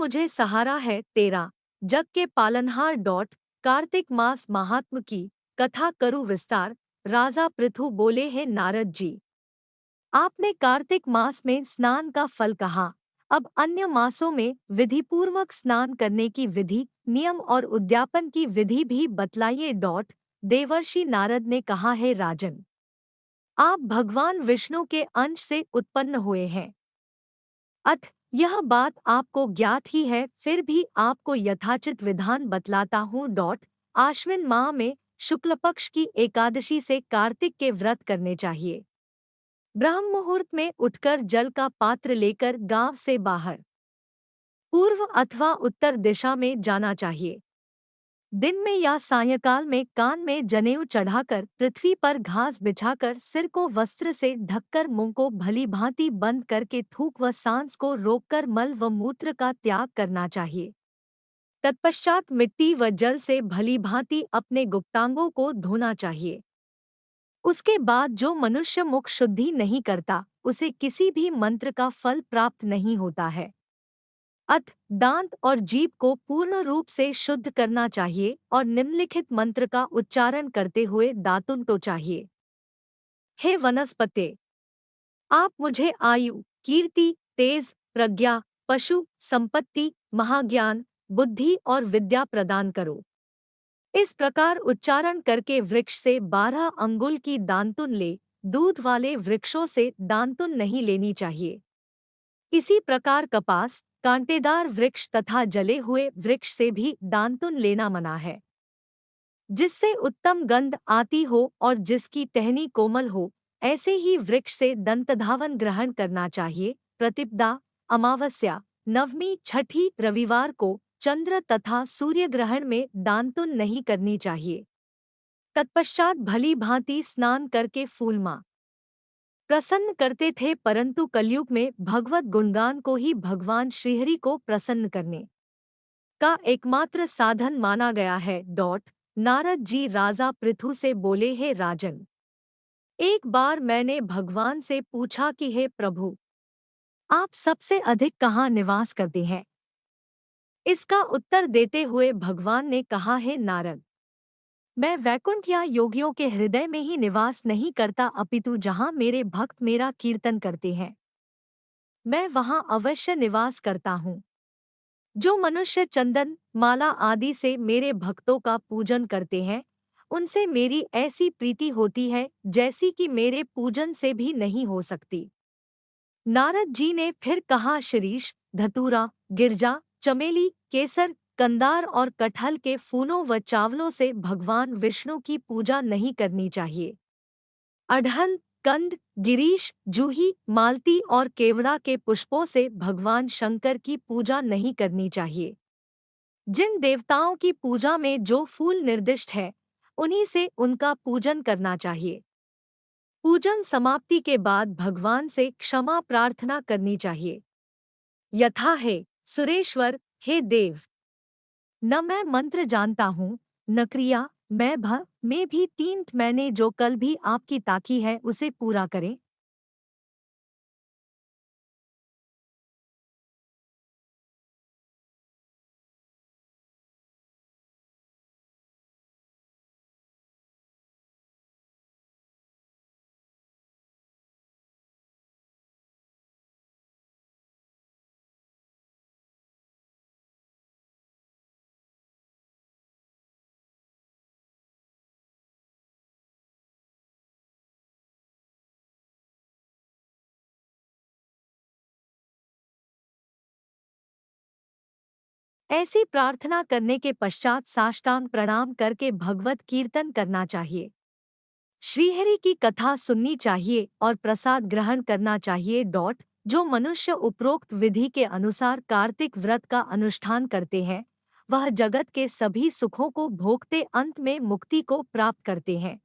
मुझे सहारा है तेरा, जग के पालनहार। कार्तिक मास महात्म की कथा करूँ विस्तार, राजा पृथु बोले हैं नारद जी। आपने कार्तिक मास में स्नान का फल कहा, अब अन्य मासों में विधिपूर्वक स्नान करने की विधि, नियम और उद्यापन की विधि भी बतलाइए। देवर्षि नारद ने कहा है राजन, आप भगवान विष्णु के अंश से उत्पन्न हुए हैं, अथ यह बात आपको ज्ञात ही है, फिर भी आपको यथाचित विधान बतलाता हूँ। आश्विन माह में शुक्ल पक्ष की एकादशी से कार्तिक के व्रत करने चाहिए। ब्रह्म मुहूर्त में उठकर जल का पात्र लेकर गांव से बाहर पूर्व अथवा उत्तर दिशा में जाना चाहिए। दिन में या सायंकाल में कान में जनेऊ चढ़ाकर पृथ्वी पर घास बिछाकर सिर को वस्त्र से ढककर मुंह को भली भांति बंद करके थूक व सांस को रोककर मल व मूत्र का त्याग करना चाहिए। तत्पश्चात मिट्टी व जल से भली भांति अपने गुप्तांगों को धोना चाहिए। उसके बाद जो मनुष्य मुख शुद्धि नहीं करता, उसे किसी भी मंत्र का फल प्राप्त नहीं होता है। अथ दांत और जीभ को पूर्ण रूप से शुद्ध करना चाहिए और निम्नलिखित मंत्र का उच्चारण करते हुए दातुन तो चाहिए। हे वनस्पते, आप मुझे आयु, कीर्ति, तेज, प्रज्ञा, पशु, संपत्ति, महाज्ञान, बुद्धि और विद्या प्रदान करो। इस प्रकार उच्चारण करके वृक्ष से 12 अंगुल की दांतुन ले, दूध वाले वृक्षों से दांतुन नहीं लेनी चाहिए। इसी प्रकार कपास, कांटेदार वृक्ष तथा जले हुए वृक्ष से भी दांतुन लेना मना है। जिससे उत्तम गंध आती हो और जिसकी टहनी कोमल हो, ऐसे ही वृक्ष से दंतधावन ग्रहण करना चाहिए। प्रतिपदा, अमावस्या, नवमी, छठी, रविवार को चंद्र तथा सूर्य ग्रहण में दांतुन नहीं करनी चाहिए। तत्पश्चात भली भांति स्नान करके फूलमा प्रसन्न करते थे, परंतु कलयुग में भगवत गुणगान को ही भगवान श्रीहरि को प्रसन्न करने का एकमात्र साधन माना गया है। नारद जी राजा पृथु से बोले, हे राजन, एक बार मैंने भगवान से पूछा कि हे प्रभु, आप सबसे अधिक कहाँ निवास करते हैं? इसका उत्तर देते हुए भगवान ने कहा, हे नारद, मैं वैकुंठ या योगियों के हृदय में ही निवास नहीं करता, अपितु जहाँ मेरे भक्त मेरा कीर्तन करते हैं, मैं वहाँ अवश्य निवास करता हूँ। जो मनुष्य चंदन, माला आदि से मेरे भक्तों का पूजन करते हैं, उनसे मेरी ऐसी प्रीति होती है जैसी कि मेरे पूजन से भी नहीं हो सकती। नारद जी ने फिर कहा, शिरीष, धतूरा, गिरजा, चमेली, केसर, कंदार और कटहल के फूलों व चावलों से भगवान विष्णु की पूजा नहीं करनी चाहिए। अड़हल, कंद, गिरीश, जूही, मालती और केवड़ा के पुष्पों से भगवान शंकर की पूजा नहीं करनी चाहिए। जिन देवताओं की पूजा में जो फूल निर्दिष्ट है, उन्हीं से उनका पूजन करना चाहिए। पूजन समाप्ति के बाद भगवान से क्षमा प्रार्थना करनी चाहिए, यथा हे सुरेश्वर, हे देव, न मैं मंत्र जानता हूँ न क्रिया, मैं भी तींथ मैंने जो कल भी आपकी ताकी है उसे पूरा करें। ऐसी प्रार्थना करने के पश्चात साष्टांग प्रणाम करके भगवत कीर्तन करना चाहिए, श्रीहरि की कथा सुननी चाहिए और प्रसाद ग्रहण करना चाहिए। जो मनुष्य उपरोक्त विधि के अनुसार कार्तिक व्रत का अनुष्ठान करते हैं, वह जगत के सभी सुखों को भोगते अंत में मुक्ति को प्राप्त करते हैं।